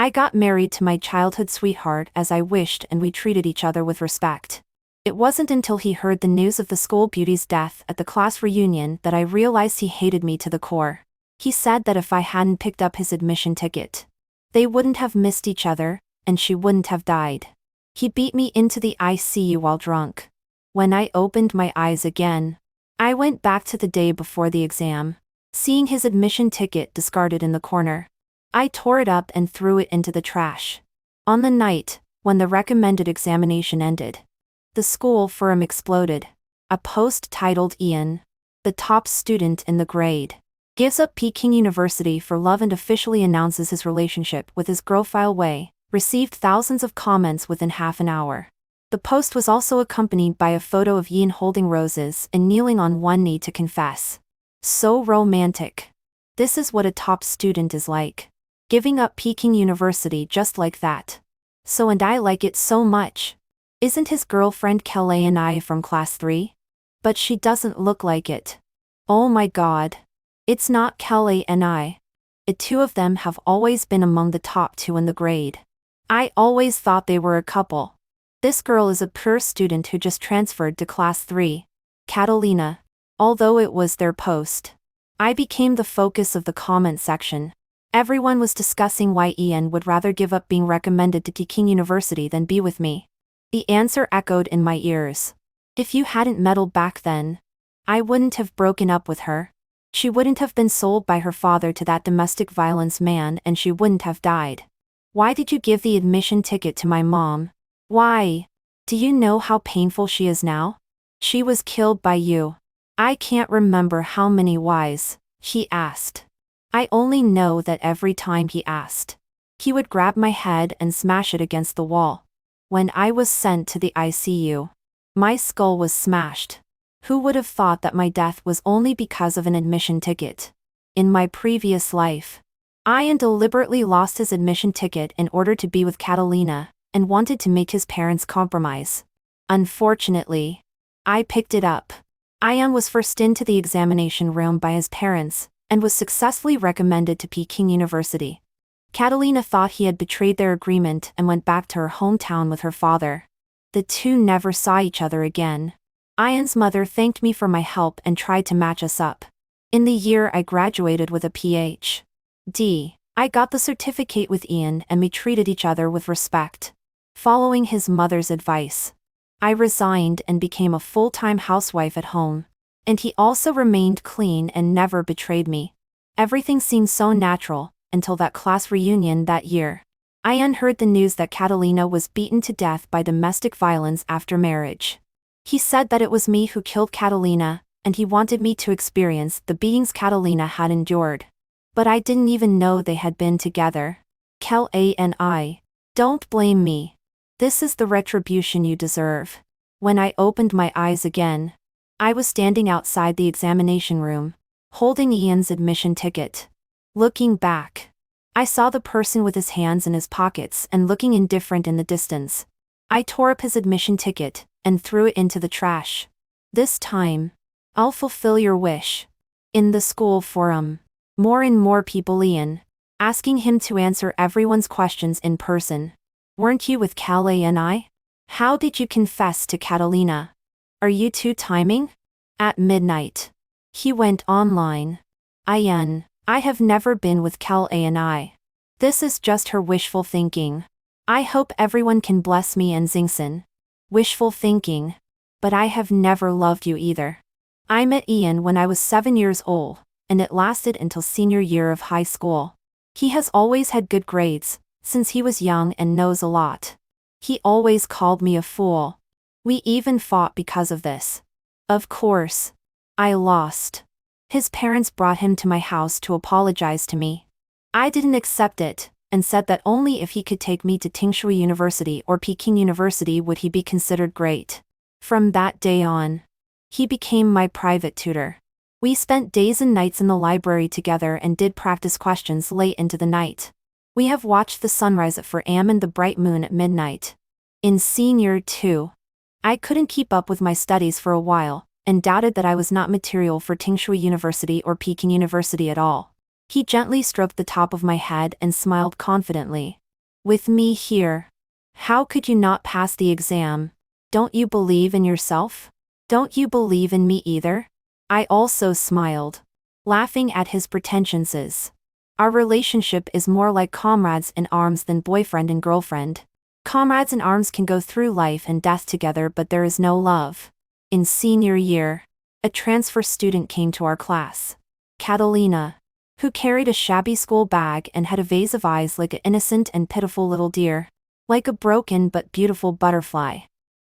I got married to my childhood sweetheart as I wished, and we treated each other with respect. It wasn't until he heard the news of the school beauty's death at the class reunion that I realized he hated me to the core. He said that if I hadn't picked up his admission ticket, they wouldn't have missed each other, and she wouldn't have died. He beat me into the ICU while drunk. When I opened my eyes again, I went back to the day before the exam, seeing his admission ticket discarded in the corner. I tore it up and threw it into the trash. On the night, when the recommended examination ended, the school forum exploded. A post titled "Ian, the top student in the grade, gives up Peking University for love and officially announces his relationship with his girlfriend Wei," received thousands of comments within half an hour. The post was also accompanied by a photo of Ian holding roses and kneeling on one knee to confess. So romantic. This is what a top student is like. Giving up Peking University just like that. So, and I like it so much. Isn't his girlfriend Kelly and I from class 3? But she doesn't look like it. Oh my god. It's not Kelly and I. The two of them have always been among the top 2 in the grade. I always thought they were a couple. This girl is a pure student who just transferred to class 3. Catalina. Although it was their post, I became the focus of the comment section. Everyone was discussing why Ian would rather give up being recommended to Peking University than be with me. The answer echoed in my ears. If you hadn't meddled back then, I wouldn't have broken up with her. She wouldn't have been sold by her father to that domestic violence man, and she wouldn't have died. Why did you give the admission ticket to my mom? Why? Do you know how painful she is now? She was killed by you. I can't remember how many whys, he asked. I only know that every time he asked, he would grab my head and smash it against the wall. When I was sent to the ICU, my skull was smashed. Who would have thought that my death was only because of an admission ticket? In my previous life, Ian deliberately lost his admission ticket in order to be with Catalina, and wanted to make his parents compromise. Unfortunately, I picked it up. Ian was forced into the examination room by his parents, and was successfully recommended to Peking University. Catalina thought he had betrayed their agreement and went back to her hometown with her father. The two never saw each other again. Ian's mother thanked me for my help and tried to match us up. In the year I graduated with a Ph.D., I got the certificate with Ian, and we treated each other with respect. Following his mother's advice, I resigned and became a full-time housewife at home. And he also remained clean and never betrayed me. Everything seemed so natural, until that class reunion that year. Ian heard the news that Catalina was beaten to death by domestic violence after marriage. He said that it was me who killed Catalina, and he wanted me to experience the beatings Catalina had endured. But I didn't even know they had been together. Kelly and I. Don't blame me. This is the retribution you deserve. When I opened my eyes again, I was standing outside the examination room, holding Ian's admission ticket. Looking back, I saw the person with his hands in his pockets and looking indifferent in the distance. I tore up his admission ticket and threw it into the trash. This time, I'll fulfill your wish. In the school forum, more and more people Ian, asking him to answer everyone's questions in person. Weren't you with Kelly and I? How did you confess to Catalina? Are you two timing? At midnight, he went online. Ian, I have never been with Kelly and I. This is just her wishful thinking. I hope everyone can bless me and Xingson. Wishful thinking. But I have never loved you either. I met Ian when I was 7 years old, and it lasted until senior year of high school. He has always had good grades, since he was young and knows a lot. He always called me a fool. We even fought because of this. Of course, I lost. His parents brought him to my house to apologize to me. I didn't accept it, and said that only if he could take me to Tingshui University or Peking University would he be considered great. From that day on, he became my private tutor. We spent days and nights in the library together and did practice questions late into the night. We have watched the sunrise at 4 a.m. and the bright moon at midnight. In senior 2, I couldn't keep up with my studies for a while, and doubted that I was not material for Tingshui University or Peking University at all. He gently stroked the top of my head and smiled confidently. With me here. How could you not pass the exam? Don't you believe in yourself? Don't you believe in me either? I also smiled, laughing at his pretensions. Our relationship is more like comrades in arms than boyfriend and girlfriend. Comrades in arms can go through life and death together, but there is no love. In senior year, a transfer student came to our class. Catalina, who carried a shabby school bag and had a vase of eyes like an innocent and pitiful little deer, like a broken but beautiful butterfly,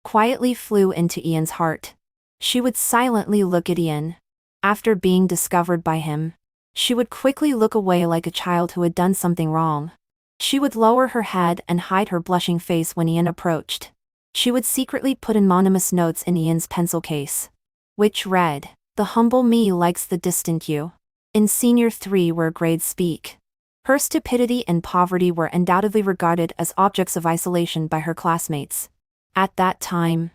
quietly flew into Ian's heart. She would silently look at Ian. After being discovered by him, she would quickly look away like a child who had done something wrong. She would lower her head and hide her blushing face when Ian approached. She would secretly put anonymous notes in Ian's pencil case, which read, "The humble me likes the distant you." In senior 3, where grades speak, her stupidity and poverty were undoubtedly regarded as objects of isolation by her classmates. At that time,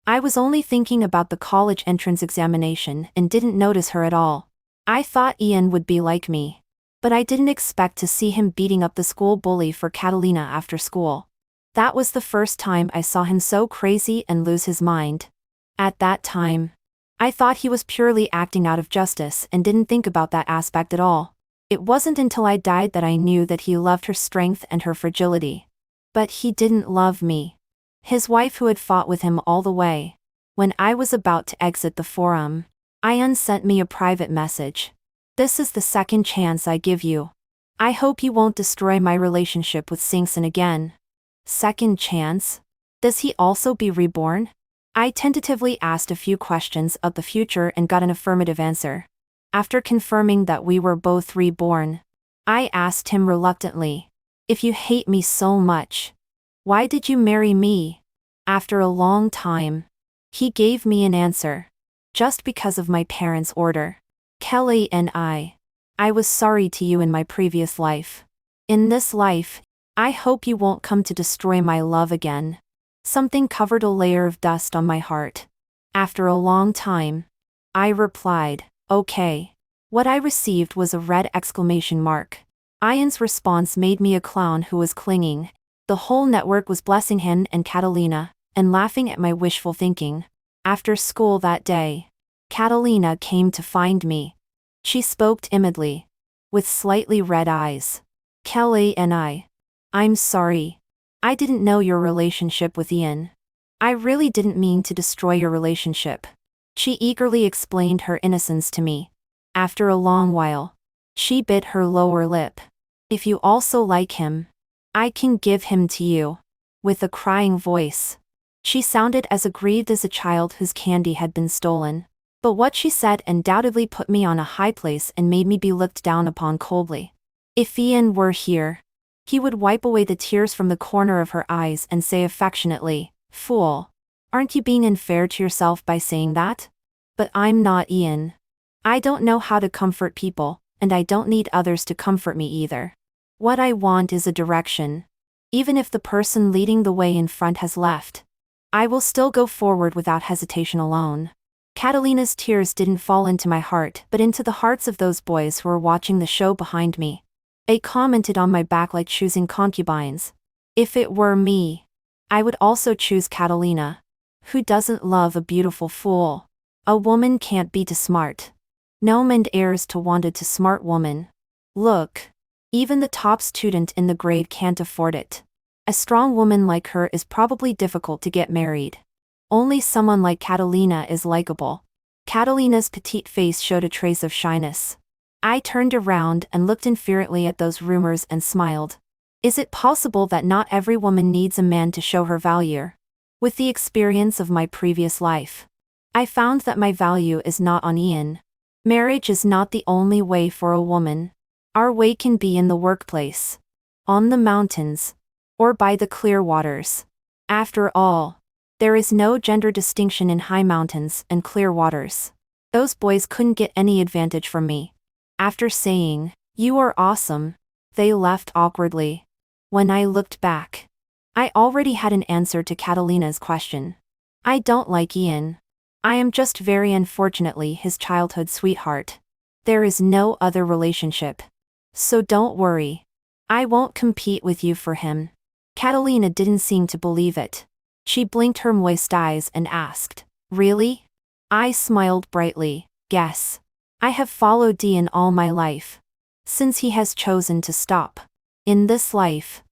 I was only thinking about the college entrance examination and didn't notice her at all. I thought Ian would be like me, but I didn't expect to see him beating up the school bully for Catalina after school. That was the first time I saw him so crazy and lose his mind. At that time, I thought he was purely acting out of justice and didn't think about that aspect at all. It wasn't until I died that I knew that he loved her strength and her fragility. But he didn't love me. His wife, who had fought with him all the way. When I was about to exit the forum, Ian sent me a private message. "This is the second chance I give you. I hope you won't destroy my relationship with Singson again." Second chance? Does he also be reborn? I tentatively asked a few questions of the future and got an affirmative answer. After confirming that we were both reborn, I asked him reluctantly, "If you hate me so much, why did you marry me?" After a long time, he gave me an answer. "Just because of my parents' order. Kelly and I was sorry to you in my previous life. In this life, I hope you won't come to destroy my love again." Something covered a layer of dust on my heart. After a long time, I replied, "Okay." What I received was a red exclamation mark. Ian's response made me a clown who was clinging. The whole network was blessing him and Catalina, and laughing at my wishful thinking. After school that day, Catalina came to find me. She spoke timidly, with slightly red eyes. "Kelly and I'm sorry. I didn't know your relationship with Ian. I really didn't mean to destroy your relationship." She eagerly explained her innocence to me. After a long while, she bit her lower lip. "If you also like him, I can give him to you." With a crying voice, she sounded as aggrieved as a child whose candy had been stolen. But what she said undoubtedly put me on a high place and made me be looked down upon coldly. If Ian were here, he would wipe away the tears from the corner of her eyes and say affectionately, "Fool. Aren't you being unfair to yourself by saying that?" But I'm not Ian. I don't know how to comfort people, and I don't need others to comfort me either. What I want is a direction. Even if the person leading the way in front has left, I will still go forward without hesitation alone. Catalina's tears didn't fall into my heart, but into the hearts of those boys who were watching the show behind me. They commented on my back like choosing concubines. If it were me, I would also choose Catalina. Who doesn't love a beautiful fool? A woman can't be too smart. No man dares to wanted to smart woman. Look, even the top student in the grade can't afford it. A strong woman like her is probably difficult to get married. Only someone like Catalina is likable. Catalina's petite face showed a trace of shyness. I turned around and looked infuriately at those rumors and smiled. Is it possible that not every woman needs a man to show her value? With the experience of my previous life, I found that my value is not on Ian. Marriage is not the only way for a woman. Our way can be in the workplace, on the mountains, or by the clear waters. After all, there is no gender distinction in high mountains and clear waters. Those boys couldn't get any advantage from me. After saying, "You are awesome," they left awkwardly. When I looked back, I already had an answer to Catalina's question. I don't like Ian. I am just very unfortunately his childhood sweetheart. There is no other relationship. So don't worry. I won't compete with you for him. Catalina didn't seem to believe it. She blinked her moist eyes and asked, "Really?" I smiled brightly. "Guess. I have followed Dean all my life. Since he has chosen to stop. In this life.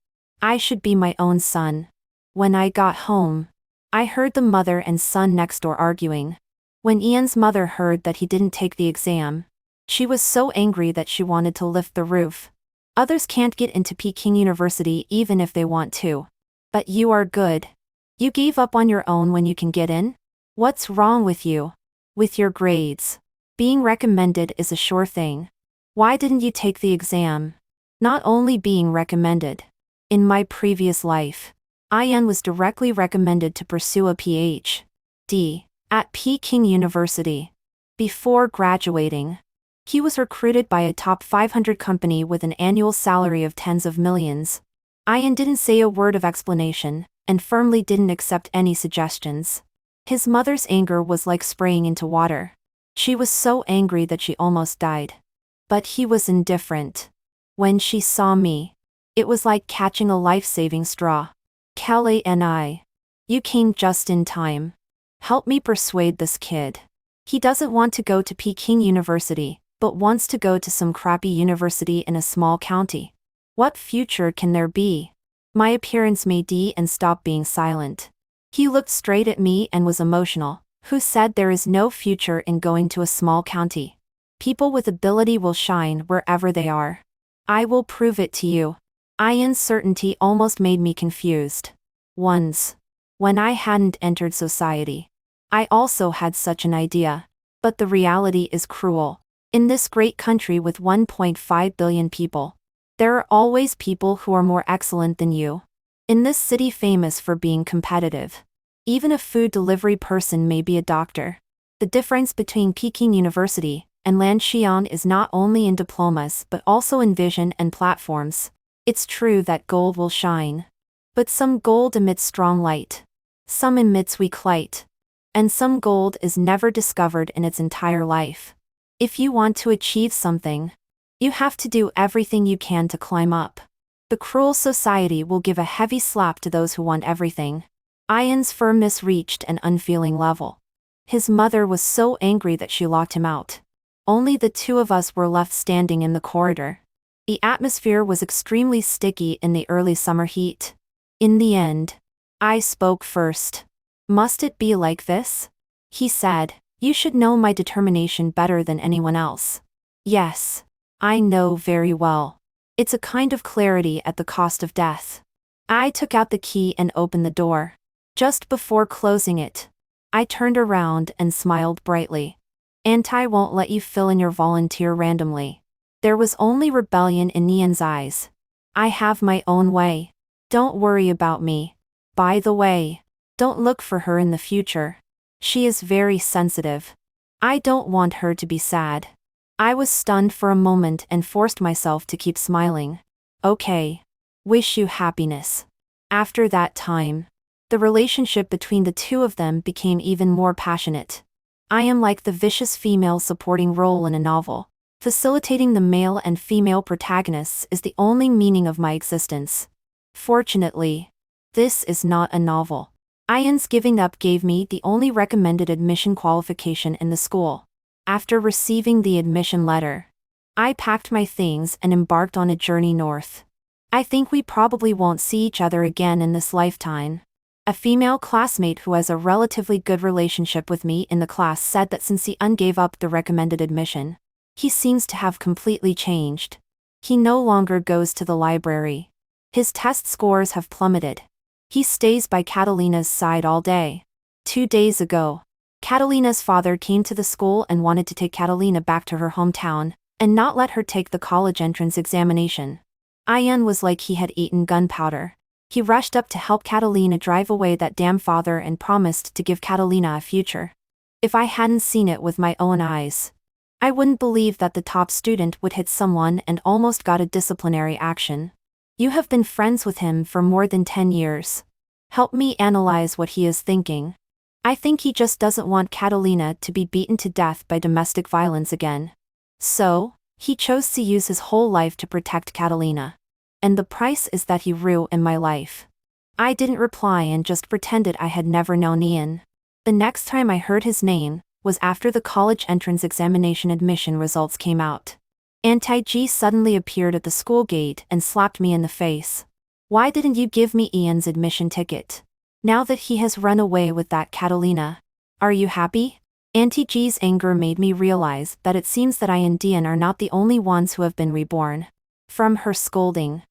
I should be my own son." When I got home, I heard the mother and son next door arguing. When Ian's mother heard that he didn't take the exam, she was so angry that she wanted to lift the roof. Others can't get into Peking University even if they want to. But you are good. You gave up on your own when you can get in? What's wrong with you? With your grades. Being recommended is a sure thing. Why didn't you take the exam? Not only being recommended. In my previous life, Ian was directly recommended to pursue a Ph.D. at Peking University. Before graduating, he was recruited by a top 500 company with an annual salary of tens of millions. Ian didn't say a word of explanation, and firmly didn't accept any suggestions. His mother's anger was like spraying into water. She was so angry that she almost died. But he was indifferent. When she saw me, it was like catching a life-saving straw. "Kelly and you came just in time. Help me persuade this kid. He doesn't want to go to Peking University, but wants to go to some crappy university in a small county. What future can there be?" My appearance made Dean stop being silent. He looked straight at me and was emotional. "Who said there is no future in going to a small county? People with ability will shine wherever they are. I will prove it to you." Ian's certainty almost made me confused. Once, when I hadn't entered society, I also had such an idea. But the reality is cruel. In this great country with 1.5 billion people, there are always people who are more excellent than you. In this city famous for being competitive, even a food delivery person may be a doctor. The difference between Peking University and Lanxian is not only in diplomas but also in vision and platforms. It's true that gold will shine. But some gold emits strong light. Some emits weak light. And some gold is never discovered in its entire life. If you want to achieve something, you have to do everything you can to climb up. The cruel society will give a heavy slap to those who want everything. Ian's firmness reached an unfeeling level. His mother was so angry that she locked him out. Only the two of us were left standing in the corridor. The atmosphere was extremely sticky in the early summer heat. In the end, I spoke first. "Must it be like this?" he said. "You should know my determination better than anyone else." "Yes, I know very well. It's a kind of clarity at the cost of death." I took out the key and opened the door. Just before closing it, I turned around and smiled brightly. "Anti won't let you fill in your volunteer randomly." There was only rebellion in Ian's eyes. "I have my own way. Don't worry about me. By the way, don't look for her in the future. She is very sensitive. I don't want her to be sad." I was stunned for a moment and forced myself to keep smiling. "Okay. Wish you happiness." After that time, the relationship between the two of them became even more passionate. I am like the vicious female supporting role in a novel. Facilitating the male and female protagonists is the only meaning of my existence. Fortunately, this is not a novel. Ian's giving up gave me the only recommended admission qualification in the school. After receiving the admission letter, I packed my things and embarked on a journey north. I think we probably won't see each other again in this lifetime. A female classmate who has a relatively good relationship with me in the class said that since Ian gave up the recommended admission, he seems to have completely changed. He no longer goes to the library. His test scores have plummeted. He stays by Catalina's side all day. 2 days ago, Catalina's father came to the school and wanted to take Catalina back to her hometown, and not let her take the college entrance examination. Ian was like he had eaten gunpowder. He rushed up to help Catalina drive away that damn father and promised to give Catalina a future. If I hadn't seen it with my own eyes, I wouldn't believe that the top student would hit someone and almost got a disciplinary action. You have been friends with him for more than 10 years. Help me analyze what he is thinking. I think he just doesn't want Catalina to be beaten to death by domestic violence again. So, he chose to use his whole life to protect Catalina. And the price is that he ruined my life. I didn't reply and just pretended I had never known Ian. The next time I heard his name was after the college entrance examination admission results came out. Auntie G suddenly appeared at the school gate and slapped me in the face. Why didn't you give me Ian's admission ticket? Now that he has run away with that Catalina. Are you happy? Auntie G's anger made me realize that it seems that I and Ian are not the only ones who have been reborn. From her scolding,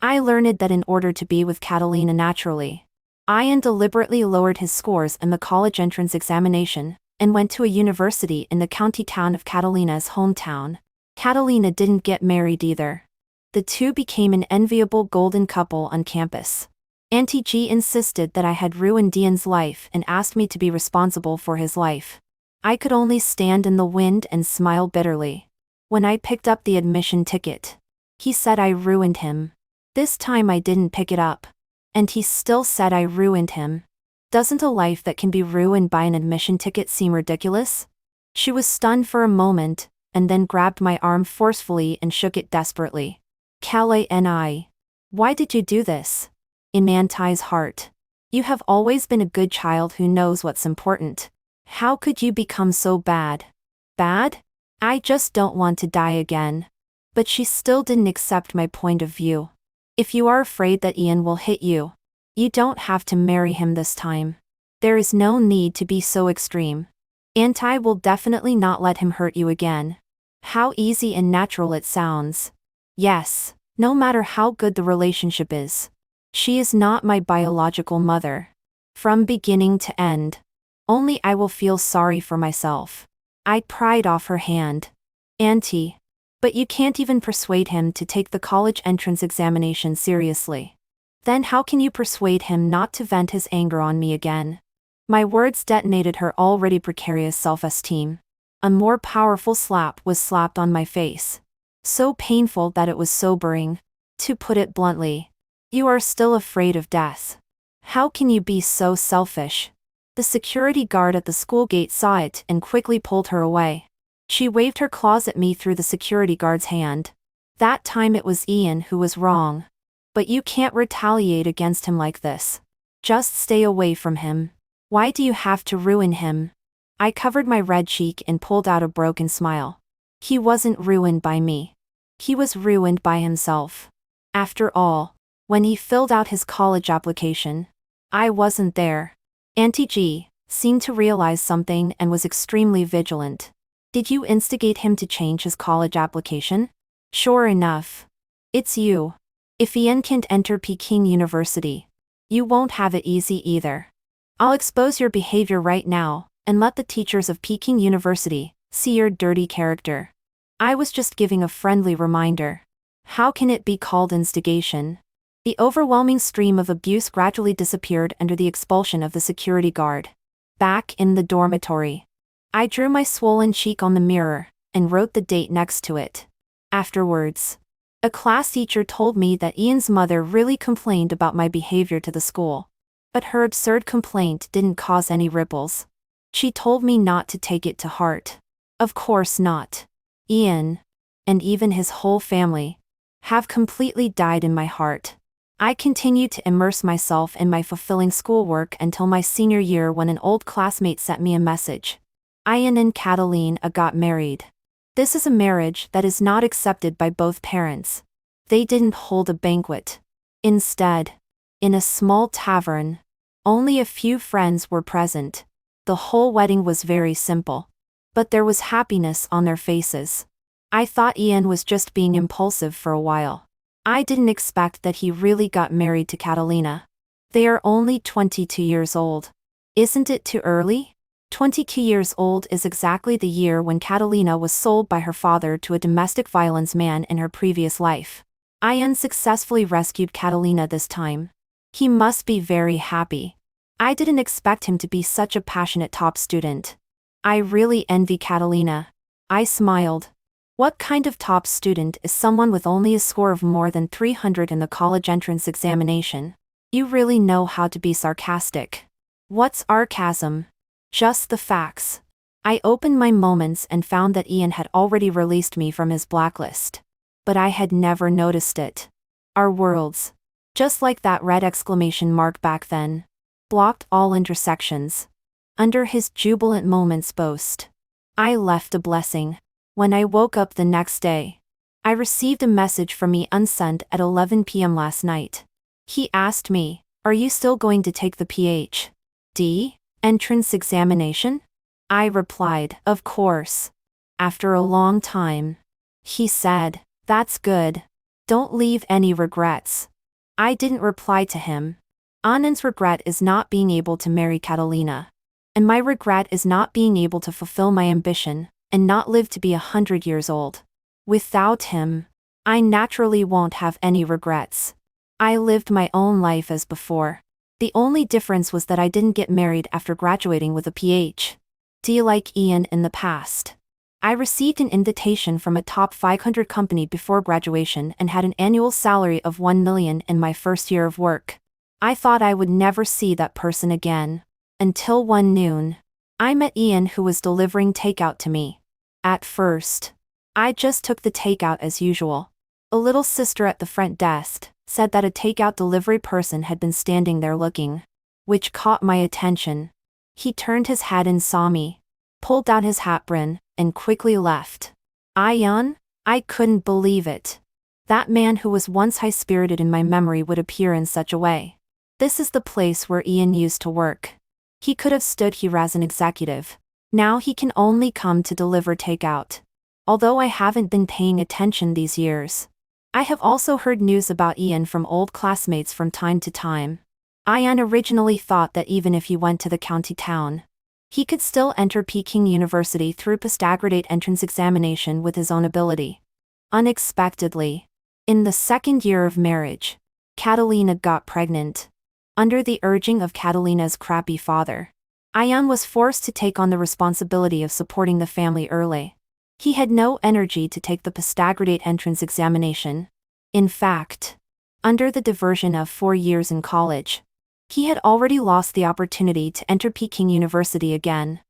I learned that in order to be with Catalina naturally, Ian deliberately lowered his scores in the college entrance examination and went to a university in the county town of Catalina's hometown. Catalina didn't get married either. The two became an enviable golden couple on campus. Auntie G insisted that I had ruined Ian's life and asked me to be responsible for his life. I could only stand in the wind and smile bitterly. When I picked up the admission ticket, he said I ruined him. This time I didn't pick it up. And he still said I ruined him. Doesn't a life that can be ruined by an admission ticket seem ridiculous? She was stunned for a moment, and then grabbed my arm forcefully and shook it desperately. Calais and I. Why did you do this? In Auntie's heart. You have always been a good child who knows what's important. How could you become so bad? Bad? I just don't want to die again. But she still didn't accept my point of view. If you are afraid that Ian will hit you, you don't have to marry him this time. There is no need to be so extreme. Auntie will definitely not let him hurt you again. How easy and natural it sounds. Yes, no matter how good the relationship is. She is not my biological mother. From beginning to end. Only I will feel sorry for myself. I pried off her hand. Auntie. But you can't even persuade him to take the college entrance examination seriously. Then how can you persuade him not to vent his anger on me again? My words detonated her already precarious self-esteem. A more powerful slap was slapped on my face. So painful that it was sobering. To put it bluntly, you are still afraid of death. How can you be so selfish? The security guard at the school gate saw it and quickly pulled her away. She waved her claws at me through the security guard's hand. That time it was Ian who was wrong. But you can't retaliate against him like this. Just stay away from him. Why do you have to ruin him? I covered my red cheek and pulled out a broken smile. He wasn't ruined by me. He was ruined by himself. After all, when he filled out his college application, I wasn't there. Auntie G seemed to realize something and was extremely vigilant. Did you instigate him to change his college application? Sure enough. It's you. If Ian can't enter Peking University, you won't have it easy either. I'll expose your behavior right now, and let the teachers of Peking University see your dirty character. I was just giving a friendly reminder. How can it be called instigation? The overwhelming stream of abuse gradually disappeared under the expulsion of the security guard. Back in the dormitory, I drew my swollen cheek on the mirror, and wrote the date next to it. Afterwards, a class teacher told me that Ian's mother really complained about my behavior to the school. But her absurd complaint didn't cause any ripples. She told me not to take it to heart. Of course not. Ian, and even his whole family, have completely died in my heart. I continued to immerse myself in my fulfilling schoolwork until my senior year when an old classmate sent me a message. Ian and Catalina got married. This is a marriage that is not accepted by both parents. They didn't hold a banquet. Instead, in a small tavern, only a few friends were present. The whole wedding was very simple. But there was happiness on their faces. I thought Ian was just being impulsive for a while. I didn't expect that he really got married to Catalina. They are only 22 years old. Isn't it too early? 22 years old is exactly the year when Catalina was sold by her father to a domestic violence man in her previous life. Ian successfully rescued Catalina this time. He must be very happy. I didn't expect him to be such a passionate top student. I really envy Catalina. I smiled. What kind of top student is someone with only a score of more than 300 in the college entrance examination? You really know how to be sarcastic. What's sarcasm? Just the facts. I opened my moments and found that Ian had already released me from his blacklist. But I had never noticed it. Our worlds. Just like that red exclamation mark back then. Blocked all intersections. Under his jubilant moment's boast. I left a blessing. When I woke up the next day, I received a message from me unsent at 11 p.m. last night. He asked me, "Are you still going to take the Ph.D. entrance examination?" I replied, "Of course." After a long time, he said, "That's good. Don't leave any regrets." I didn't reply to him. Anand's regret is not being able to marry Catalina. And my regret is not being able to fulfill my ambition, and not live to be 100 years old. Without him, I naturally won't have any regrets. I lived my own life as before. The only difference was that I didn't get married after graduating with a Ph.D. like Ian in the past. I received an invitation from a top 500 company before graduation and had an annual salary of $1 million in my first year of work. I thought I would never see that person again. Until one noon, I met Ian, who was delivering takeout to me. At first, I just took the takeout as usual. A little sister at the front desk said that a takeout delivery person had been standing there looking, which caught my attention. He turned his head and saw me, pulled out his hat brim, and quickly left. Ian? I couldn't believe it. That man who was once high-spirited in my memory would appear in such a way. This is the place where Ian used to work. He could have stood here as an executive. Now he can only come to deliver takeout. Although I haven't been paying attention these years, I have also heard news about Ian from old classmates from time to time. Ian originally thought that even if he went to the county town, he could still enter Peking University through postgraduate entrance examination with his own ability. Unexpectedly, in the second year of marriage, Catalina got pregnant. Under the urging of Catalina's crappy father, Ian was forced to take on the responsibility of supporting the family early. He had no energy to take the postgraduate entrance examination. In fact, under the diversion of 4 years in college, he had already lost the opportunity to enter Peking University again.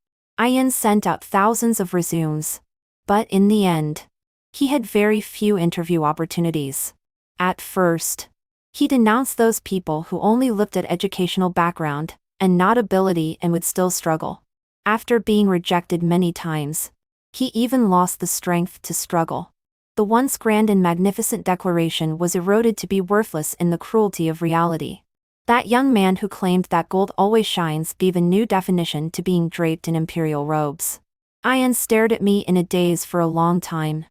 Ian sent out thousands of resumes, but in the end, he had very few interview opportunities. At first, he denounced those people who only looked at educational background and not ability and would still struggle. After being rejected many times, he even lost the strength to struggle. The once grand and magnificent declaration was eroded to be worthless in the cruelty of reality. That young man who claimed that gold always shines gave a new definition to being draped in imperial robes. Ian stared at me in a daze for a long time.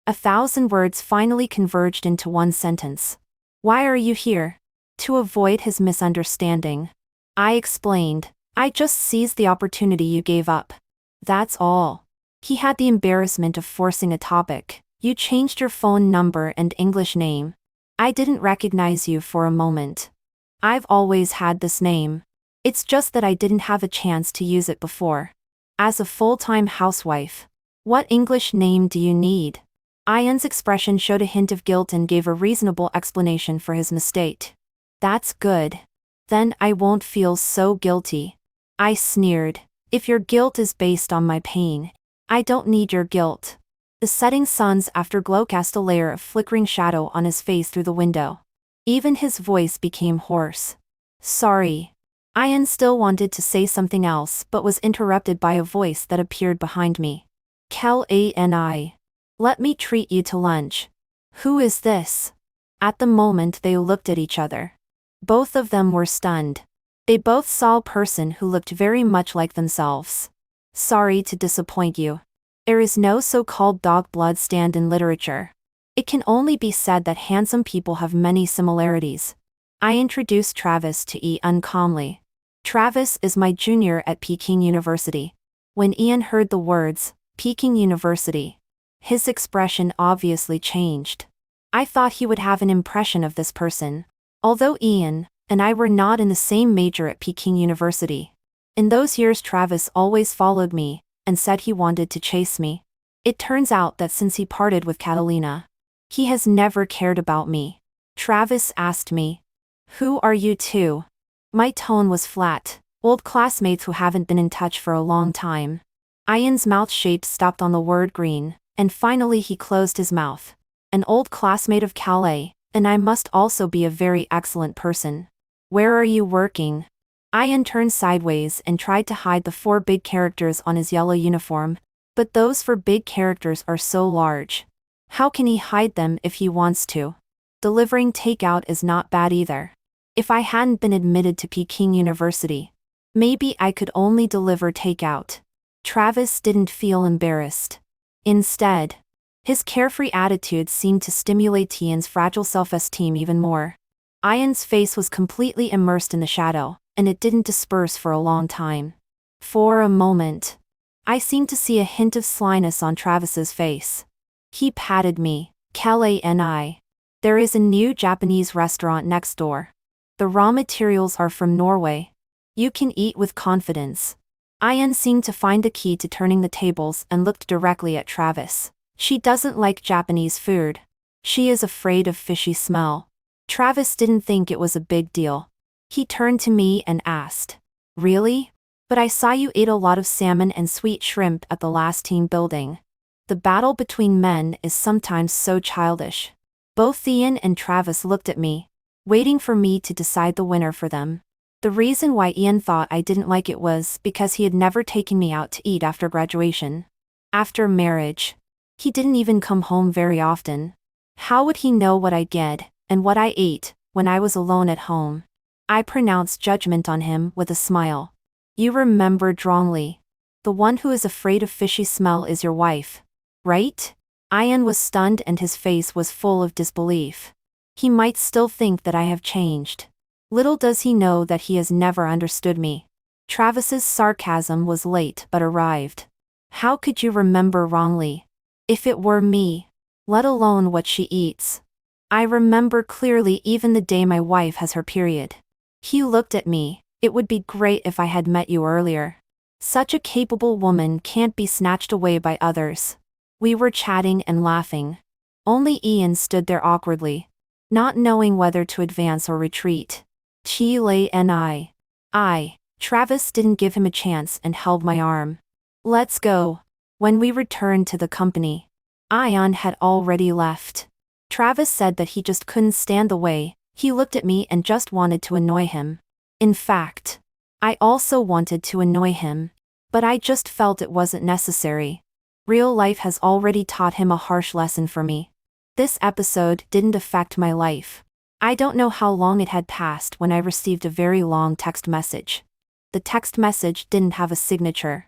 1,000 words finally converged into one sentence. "Why are you here?" To avoid his misunderstanding, I explained, "I just seized the opportunity you gave up. That's all." He had the embarrassment of forcing a topic. "You changed your phone number and English name. I didn't recognize you for a moment. I've always had this name. It's just that I didn't have a chance to use it before. As a full-time housewife, what English name do you need?" Ian's expression showed a hint of guilt and gave a reasonable explanation for his mistake. "That's good. Then I won't feel so guilty." I sneered. "If your guilt is based on my pain, I don't need your guilt." The setting sun's afterglow cast a layer of flickering shadow on his face through the window. Even his voice became hoarse. "Sorry." Ian still wanted to say something else but was interrupted by a voice that appeared behind me. "Kelly, let me treat you to lunch." "Who is this?" At the moment they looked at each other. Both of them were stunned. They both saw a person who looked very much like themselves. "Sorry to disappoint you. There is no so-called dog blood stand in literature. It can only be said that handsome people have many similarities." I introduced Travis to Ian calmly. "Travis is my junior at Peking University." When Ian heard the words, Peking University, his expression obviously changed. I thought he would have an impression of this person. Although Ian and I were not in the same major at Peking University, in those years Travis always followed me and said he wanted to chase me. It turns out that since he parted with Catalina, he has never cared about me. Travis asked me, "Who are you two?" My tone was flat. "Old classmates who haven't been in touch for a long time." Ian's mouth shape stopped on the word green, and finally he closed his mouth. "An old classmate of Calais," And I must also be a very excellent person. Where are you working? Ian turned sideways and tried to hide the 4 big characters on his yellow uniform, but those 4 big characters are so large. How can he hide them if he wants to? Delivering takeout is not bad either. If I hadn't been admitted to Peking University, maybe I could only deliver takeout. Travis didn't feel embarrassed. Instead, his carefree attitude seemed to stimulate Ian's fragile self-esteem even more. Ian's face was completely immersed in the shadow, and it didn't disperse for a long time. For a moment, I seemed to see a hint of slyness on Travis's face. He patted me. Kelly and I. There is a new Japanese restaurant next door. The raw materials are from Norway. You can eat with confidence. Ian seemed to find the key to turning the tables and looked directly at Travis. She doesn't like Japanese food. She is afraid of fishy smell. Travis didn't think it was a big deal. He turned to me and asked, "Really? But I saw you ate a lot of salmon and sweet shrimp at the last team building." The battle between men is sometimes so childish. Both Ian and Travis looked at me, waiting for me to decide the winner for them. The reason why Ian thought I didn't like it was because he had never taken me out to eat after graduation. After marriage, he didn't even come home very often. How would he know what I get, and what I ate, when I was alone at home? I pronounced judgment on him with a smile. You remembered wrongly. The one who is afraid of fishy smell is your wife, right? Ian was stunned and his face was full of disbelief. He might still think that I have changed. Little does he know that he has never understood me. Travis's sarcasm was late but arrived. How could you remember wrongly? If it were me, let alone what she eats. I remember clearly even the day my wife has her period. He looked at me. It would be great if I had met you earlier. Such a capable woman can't be snatched away by others. We were chatting and laughing. Only Ian stood there awkwardly, not knowing whether to advance or retreat. Chile and Travis didn't give him a chance and held my arm. Let's go. When we returned to the company, Ian had already left. Travis said that he just couldn't stand the way he looked at me and just wanted to annoy him. In fact, I also wanted to annoy him, but I just felt it wasn't necessary. Real life has already taught him a harsh lesson for me. This episode didn't affect my life. I don't know how long it had passed when I received a very long text message. The text message didn't have a signature,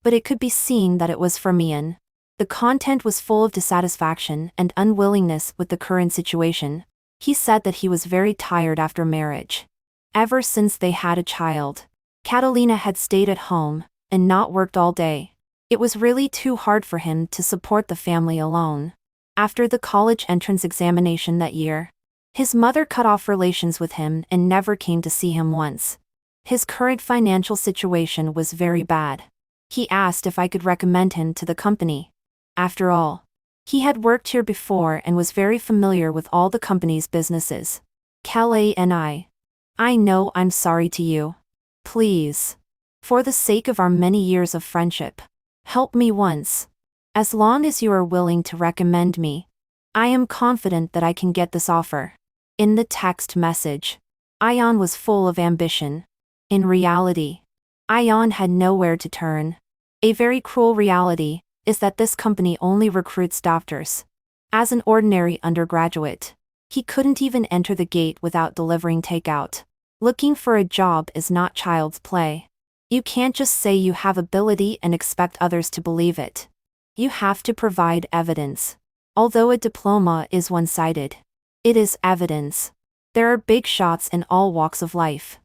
but it could be seen that it was from Ian. The content was full of dissatisfaction and unwillingness with the current situation. He said that he was very tired after marriage. Ever since they had a child, Catalina had stayed at home and not worked all day. It was really too hard for him to support the family alone. After the college entrance examination that year, his mother cut off relations with him and never came to see him once. His current financial situation was very bad. He asked if I could recommend him to the company. After all, he had worked here before and was very familiar with all the company's businesses. Kelly and I know I'm sorry to you. Please, for the sake of our many years of friendship, help me once. As long as you are willing to recommend me, I am confident that I can get this offer. In the text message, Ian was full of ambition. In reality, Ian had nowhere to turn. A very cruel reality is that this company only recruits doctors. As an ordinary undergraduate, he couldn't even enter the gate without delivering takeout. Looking for a job is not child's play. You can't just say you have ability and expect others to believe it. You have to provide evidence. Although a diploma is one-sided, it is evidence. There are big shots in all walks of life.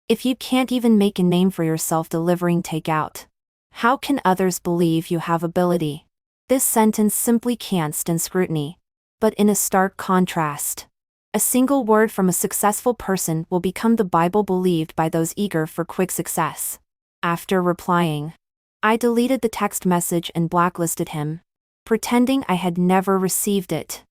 If you can't even make a name for yourself delivering takeout, how can others believe you have ability? This sentence simply can't stand scrutiny. But in a stark contrast, a single word from a successful person will become the Bible believed by those eager for quick success. After replying, I deleted the text message and blacklisted him, pretending I had never received it.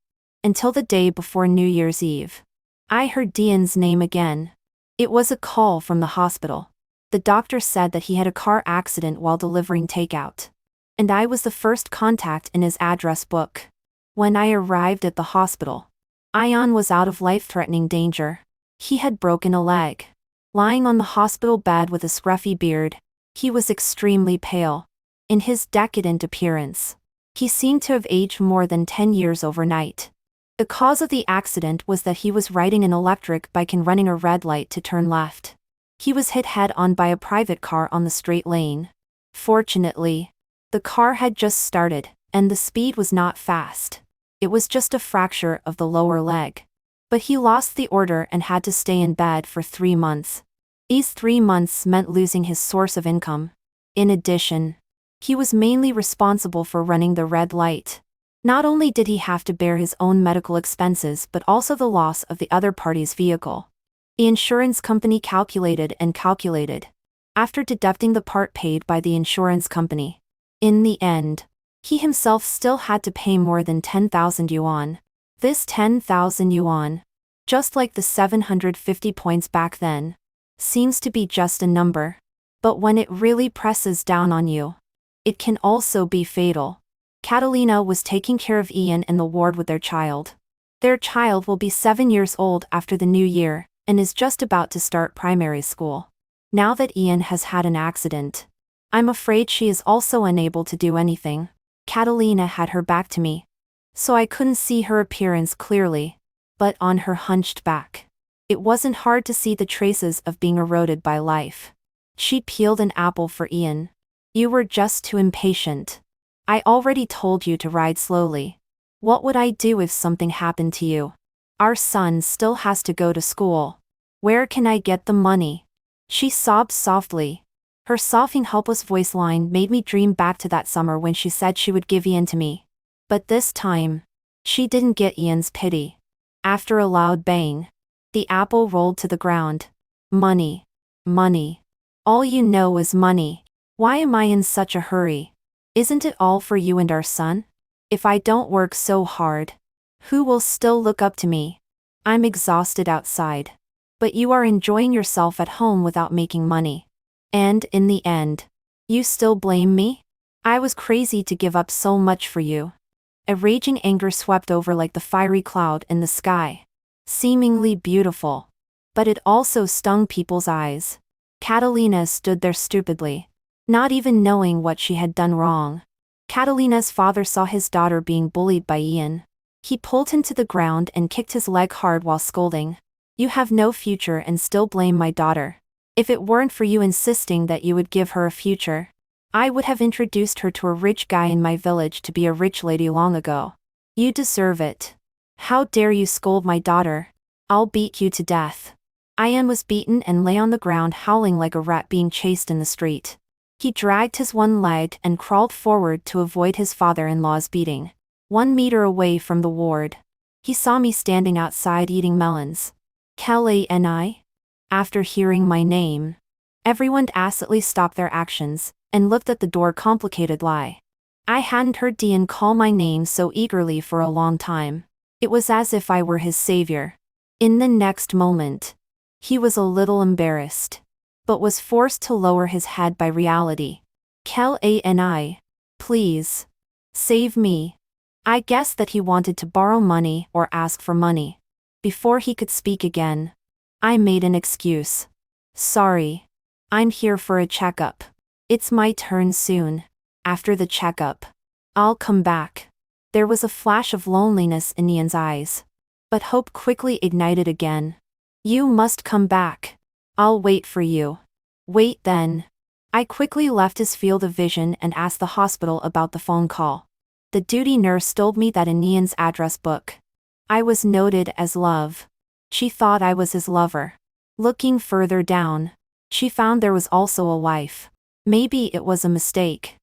Until the day before New Year's Eve, I heard Dean's name again. It was a call from the hospital. The doctor said that he had a car accident while delivering takeout, and I was the first contact in his address book. When I arrived at the hospital, Ian was out of life-threatening danger. He had broken a leg. Lying on the hospital bed with a scruffy beard, he was extremely pale. In his decadent appearance, he seemed to have aged more than 10 years overnight. The cause of the accident was that he was riding an electric bike and running a red light to turn left. He was hit head-on by a private car on the straight lane. Fortunately, the car had just started, and the speed was not fast. It was just a fracture of the lower leg. But he lost the order and had to stay in bed for 3 months. These 3 months meant losing his source of income. In addition, he was mainly responsible for running the red light. Not only did he have to bear his own medical expenses but also the loss of the other party's vehicle. The insurance company calculated and calculated, after deducting the part paid by the insurance company. In the end, he himself still had to pay more than 10,000 yuan. This 10,000 yuan, just like the 750 points back then, seems to be just a number. But when it really presses down on you, it can also be fatal. Catalina was taking care of Ian in the ward with their child. Their child will be 7 years old after the new year, and is just about to start primary school. Now that Ian has had an accident, I'm afraid she is also unable to do anything. Catalina had her back to me, so I couldn't see her appearance clearly, but on her hunched back, it wasn't hard to see the traces of being eroded by life. She peeled an apple for Ian. You were just too impatient. I already told you to ride slowly. What would I do if something happened to you? Our son still has to go to school. Where can I get the money? She sobbed softly. Her softening, helpless voice line made me dream back to that summer when she said she would give Ian to me. But this time, she didn't get Ian's pity. After a loud bang, the apple rolled to the ground. Money. Money. All you know is money. Why am I in such a hurry? Isn't it all for you and our son? If I don't work so hard, who will still look up to me? I'm exhausted outside. But you are enjoying yourself at home without making money. And in the end, you still blame me? I was crazy to give up so much for you. A raging anger swept over like the fiery cloud in the sky. Seemingly beautiful. But it also stung people's eyes. Catalina stood there stupidly, not even knowing what she had done wrong. Catalina's father saw his daughter being bullied by Ian. He pulled him to the ground and kicked his leg hard while scolding. You have no future and still blame my daughter. If it weren't for you insisting that you would give her a future, I would have introduced her to a rich guy in my village to be a rich lady long ago. You deserve it. How dare you scold my daughter? I'll beat you to death. Ian was beaten and lay on the ground howling like a rat being chased in the street. He dragged his one leg and crawled forward to avoid his father-in-law's beating. 1 meter away from the ward, he saw me standing outside eating melons. Kelly and I? After hearing my name, everyone tacitly stopped their actions and looked at the door. Complicated lie. I hadn't heard Ian call my name so eagerly for a long time. It was as if I were his savior. In the next moment, he was a little embarrassed, but was forced to lower his head by reality. Kelly and I, please, save me. I guessed that he wanted to borrow money or ask for money. Before he could speak again, I made an excuse. Sorry. I'm here for a checkup. It's my turn soon. After the checkup, I'll come back. There was a flash of loneliness in Ian's eyes, but hope quickly ignited again. You must come back. I'll wait for you. Wait then. I quickly left his field of vision and asked the hospital about the phone call. The duty nurse told me that in Ian's address book, I was noted as love. She thought I was his lover. Looking further down, she found there was also a wife. Maybe it was a mistake.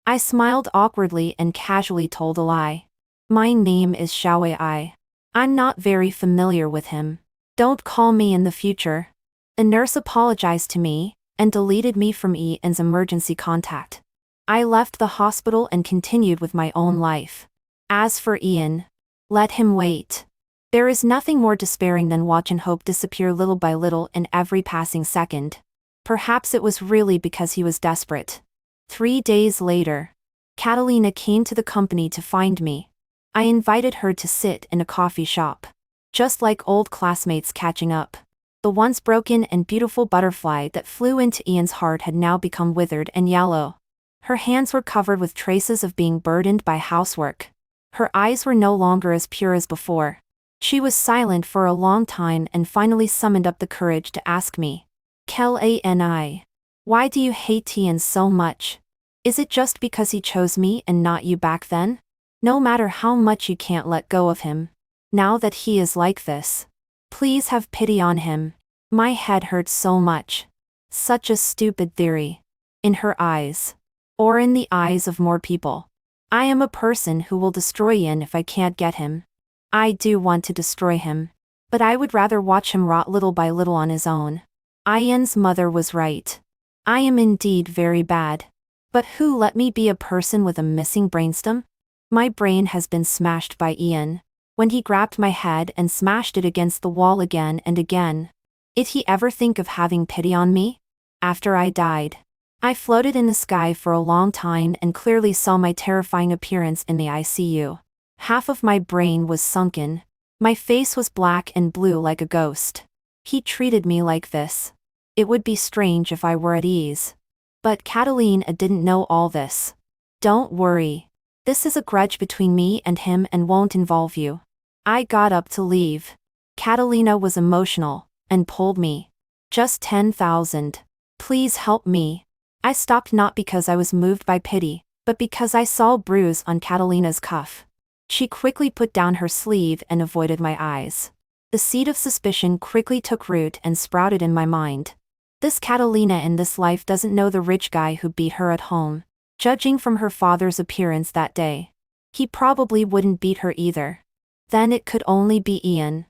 I smiled awkwardly and casually told a lie. My name is Xiaowei. I'm not very familiar with him. Don't call me in the future. The nurse apologized to me and deleted me from Ian's emergency contact. I left the hospital and continued with my own life. As for Ian, let him wait. There is nothing more despairing than watching hope disappear little by little in every passing second. Perhaps it was really because he was desperate. 3 days later, Catalina came to the company to find me. I invited her to sit in a coffee shop. just like old classmates catching up. The once broken and beautiful butterfly that flew into Ian's heart had now become withered and yellow. Her hands were covered with traces of being burdened by housework. Her eyes were no longer as pure as before. She was silent for a long time and finally summoned up the courage to ask me, Kelani, why do you hate Ian so much? Is it just because he chose me and not you back then? No matter how much you can't let go of him. Now that he is like this, please have pity on him. My head hurts so much. Such a stupid theory. In her eyes. Or in the eyes of more people. I am a person who will destroy Ian if I can't get him. I do want to destroy him. But I would rather watch him rot little by little on his own. Ian's mother was right. I am indeed very bad. But who let me be a person with a missing brainstem? My brain has been smashed by Ian. When he grabbed my head and smashed it against the wall again and again. Did he ever think of having pity on me? After I died. I floated in the sky for a long time and clearly saw my terrifying appearance in the ICU. Half of my brain was sunken. My face was black and blue like a ghost. He treated me like this. It would be strange if I were at ease. But Catalina didn't know all this. Don't worry. This is a grudge between me and him and won't involve you. I got up to leave. Catalina was emotional and pulled me. Just 10,000. Please help me. I stopped not because I was moved by pity, but because I saw a bruise on Catalina's cuff. She quickly put down her sleeve and avoided my eyes. The seed of suspicion quickly took root and sprouted in my mind. This Catalina in this life doesn't know the rich guy who beat her at home. Judging from her father's appearance that day, he probably wouldn't beat her either. Then it could only be Ian.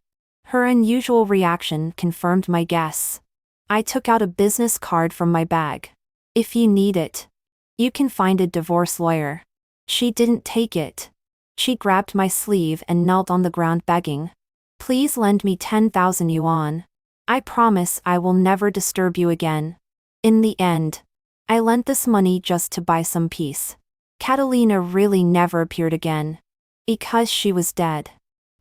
Her unusual reaction confirmed my guess. I took out a business card from my bag. If you need it, you can find a divorce lawyer. She didn't take it. She grabbed my sleeve and knelt on the ground begging. Please lend me 10,000 yuan. I promise I will never disturb you again. In the end, I lent this money just to buy some peace. Catalina really never appeared again. Because she was dead.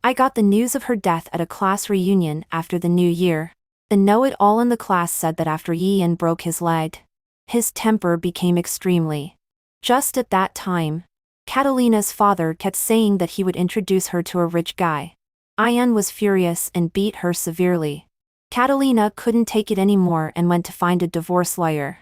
I got the news of her death at a class reunion after the new year. The know-it-all in the class said that after Ian broke his leg, his temper became extremely. Just at that time, Catalina's father kept saying that he would introduce her to a rich guy. Ian was furious and beat her severely. Catalina couldn't take it anymore and went to find a divorce lawyer.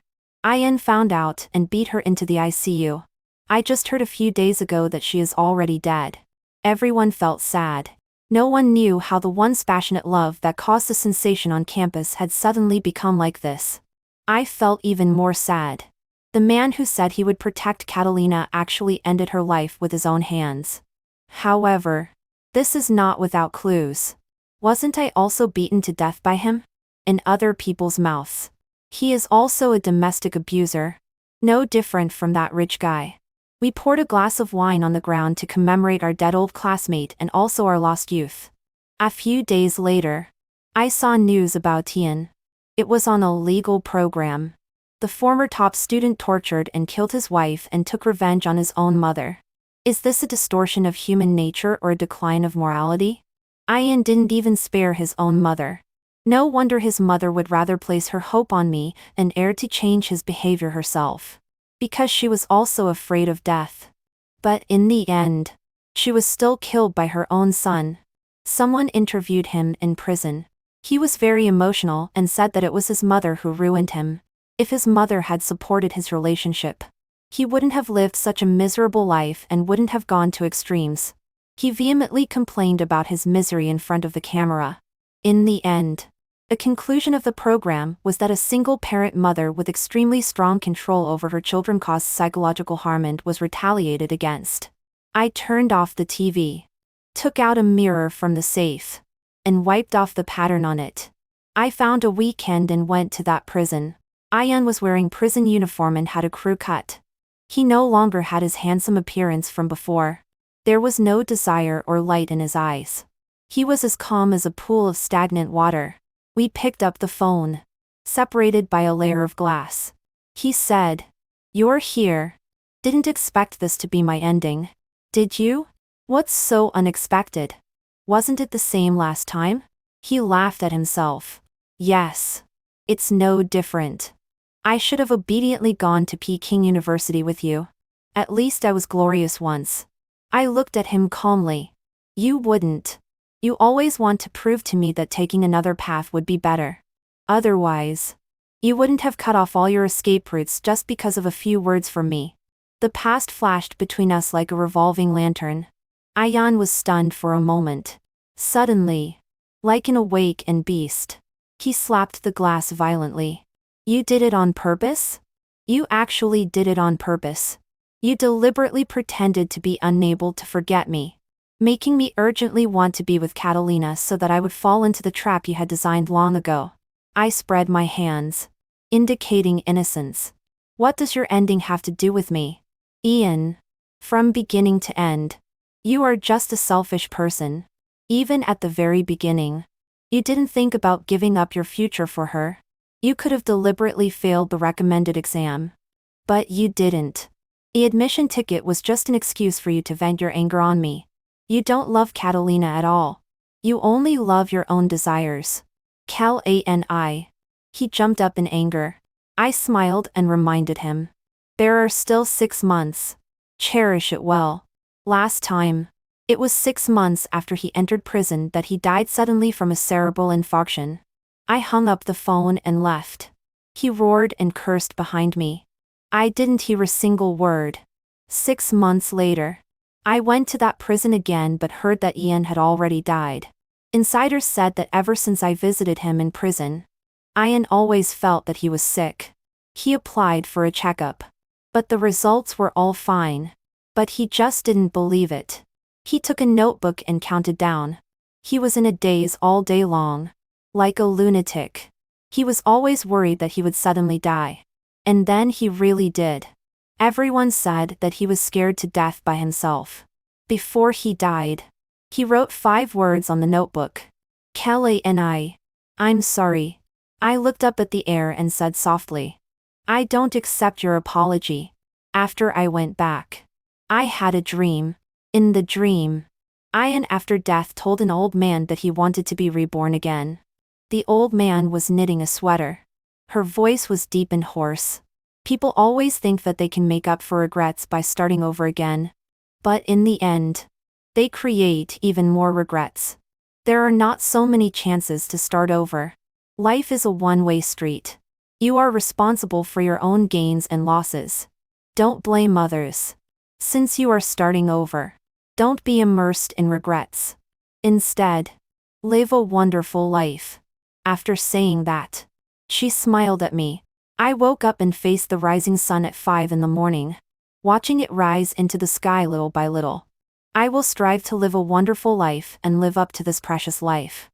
Ian found out and beat her into the ICU. I just heard a few days ago that she is already dead. Everyone felt sad. No one knew how the once passionate love that caused a sensation on campus had suddenly become like this. I felt even more sad. The man who said he would protect Catalina actually ended her life with his own hands. However, this is not without clues. Wasn't I also beaten to death by him? In other people's mouths. He is also a domestic abuser. No different from that rich guy. We poured a glass of wine on the ground to commemorate our dead old classmate and also our lost youth. A few days later, I saw news about Ian. It was on a legal program. The former top student tortured and killed his wife and took revenge on his own mother. Is this a distortion of human nature or a decline of morality? Ian didn't even spare his own mother. No wonder his mother would rather place her hope on me and err to change his behavior herself. Because she was also afraid of death. But in the end, she was still killed by her own son. Someone interviewed him in prison. He was very emotional and said that it was his mother who ruined him. If his mother had supported his relationship, he wouldn't have lived such a miserable life and wouldn't have gone to extremes. He vehemently complained about his misery in front of the camera. In the end, the conclusion of the program was that a single-parent mother with extremely strong control over her children caused psychological harm and was retaliated against. I turned off the TV, took out a mirror from the safe, and wiped off the pattern on it. I found a weekend and went to that prison. Ian was wearing prison uniform and had a crew cut. He no longer had his handsome appearance from before. There was no desire or light in his eyes. He was as calm as a pool of stagnant water. We picked up the phone. Separated by a layer of glass. He said, "You're here. Didn't expect this to be my ending. Did you? What's so unexpected?" Wasn't it the same last time? He laughed at himself. Yes. It's no different. I should have obediently gone to Peking University with you. At least I was glorious once. I looked at him calmly. You wouldn't. You always want to prove to me that taking another path would be better. Otherwise, you wouldn't have cut off all your escape routes just because of a few words from me. The past flashed between us like a revolving lantern. Ayan was stunned for a moment. Suddenly, like an awakened beast, he slapped the glass violently. You did it on purpose? You actually did it on purpose. You deliberately pretended to be unable to forget me, making me urgently want to be with Catalina so that I would fall into the trap you had designed long ago. I spread my hands, indicating innocence. What does your ending have to do with me? Ian. From beginning to end. You are just a selfish person. Even at the very beginning. You didn't think about giving up your future for her. You could have deliberately failed the recommended exam. But you didn't. The admission ticket was just an excuse for you to vent your anger on me. You don't love Catalina at all. You only love your own desires. Cal-A-N-I. He jumped up in anger. I smiled and reminded him. There are still 6 months. Cherish it well. Last time. It was 6 months after he entered prison that he died suddenly from a cerebral infarction. I hung up the phone and left. He roared and cursed behind me. I didn't hear a single word. 6 months later, I went to that prison again but heard that Ian had already died. Insiders said that ever since I visited him in prison, Ian always felt that he was sick. He applied for a checkup. But the results were all fine. But he just didn't believe it. He took a notebook and counted down. He was in a daze all day long. Like a lunatic. He was always worried that he would suddenly die. And then he really did. Everyone said that he was scared to death by himself. Before he died, he wrote 5 words on the notebook. Kelly and I'm sorry. I looked up at the air and said softly. I don't accept your apology. After I went back, I had a dream. In the dream, Ian after death told an old man that he wanted to be reborn again. The old man was knitting a sweater. Her voice was deep and hoarse. People always think that they can make up for regrets by starting over again. But in the end, they create even more regrets. There are not so many chances to start over. Life is a one-way street. You are responsible for your own gains and losses. Don't blame others. Since you are starting over, don't be immersed in regrets. Instead, live a wonderful life. After saying that, she smiled at me. I woke up and faced the rising sun at 5 in the morning, watching it rise into the sky little by little. I will strive to live a wonderful life and live up to this precious life.